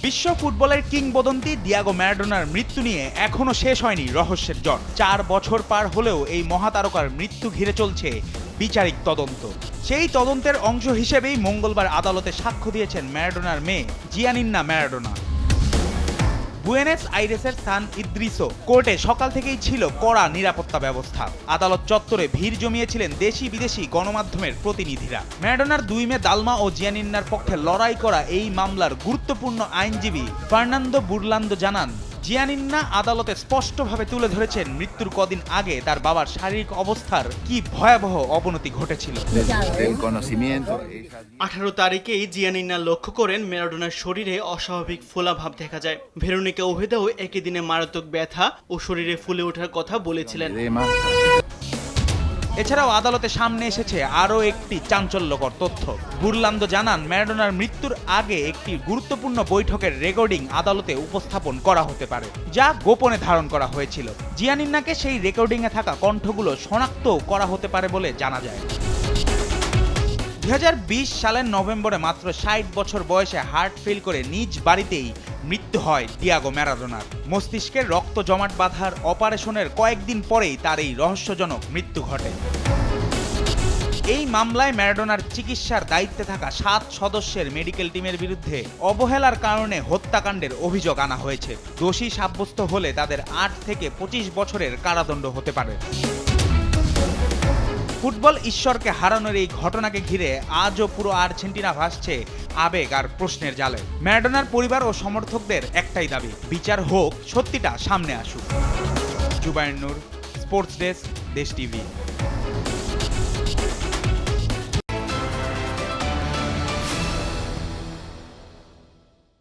বিশ্ব ফুটবলের কিংবদন্তি ডিয়েগো ম্যারাডোনার মৃত্যু নিয়ে এখনো শেষ হয়নি রহস্যের ঝড়। 4 বছর পার হলেও এই মহাতারকার মৃত্যু ঘিরে চলছে বিচারিক তদন্ত। সেই তদন্তের অংশ হিসেবেই মঙ্গলবার আদালতে সাক্ষ্য দিয়েছেন ম্যারাডোনার মেয়ে জিয়ানিন্না ম্যারাডোনা। বুয়েনোস আইরেসের সান ইদ্রিসো কোর্টে সকাল থেকেই ছিল কড়া নিরাপত্তা ব্যবস্থা। আদালত চত্বরে ভিড় জমিয়েছিলেন দেশি বিদেশি গণমাধ্যমের প্রতিনিধিরা। ম্যারাডোনার 2 মেয়ে দালমা ও জিয়ানিন্নার পক্ষে লড়াই করা এই মামলার গুরুত্বপূর্ণ আইনজীবী ফার্নান্দো বুরলান্দো জানান, জিয়ানিন্না আদালতে স্পষ্টভাবে তুলে ধরেছেন মৃত্যুর কদিন আগে তার বাবার শারীরিক অবস্থার কি ভয়াবহ অবনতি ঘটেছিল। 18 তারিখেই জিয়ানিন্না লক্ষ্য করেন ম্যারাডোনার শরীরে অস্বাভাবিক ফোলাভাব দেখা যায়। ভেরোনিকা ওহেদাও একই দিনে মারাত্মক ব্যথা ও শরীরে ফুলে ওঠার কথা বলেছিলেন। এছাড়াও আদালতের সামনে এসেছে আরও একটি চাঞ্চল্যকর তথ্য। বুরলান্দো জানান, ম্যারাডোনার মৃত্যুর আগে একটি গুরুত্বপূর্ণ বৈঠকের রেকর্ডিং আদালতে উপস্থাপন করা হতে পারে, যা গোপনে ধারণ করা হয়েছিল। জিয়ানিন্নাকে সেই রেকর্ডিংয়ে থাকা কণ্ঠগুলো শনাক্ত করা হতে পারে বলে জানা যায়। 2020 সালের নভেম্বরে মাত্র 60 বছর বয়সে হার্ট ফেল করে নিজ বাড়িতেই মৃত্যু হয় ডিয়েগো ম্যারাডোনার। মস্তিষ্কের রক্ত জমাট বাঁধার অপারেশনের কয়েকদিন পরেই তার এই রহস্যজনক মৃত্যু ঘটে। এই মামলায় ম্যারাডোনার চিকিৎসার দায়িত্বে থাকা 7 সদস্যের মেডিকেল টিমের বিরুদ্ধে অবহেলার কারণে হত্যাকাণ্ডের অভিযোগ আনা হয়েছে। দোষী সাব্যস্ত হলে তাদের 8 থেকে 25 বছরের কারাদণ্ড হতে পারে। ফুটবল ঈশ্বরকে হারানোর এই ঘটনাকে ঘিরে আজও পুরো আর্জেন্টিনা ভাসছে আবেগ আর প্রশ্নের জালে। ম্যারাডোনার পরিবার ও সমর্থকদের একটাই দাবি, বিচার হোক, সত্যিটা সামনে আসুক। জুবায়ের নূর, স্পোর্টস ডেস্ক, দেশ টিভি।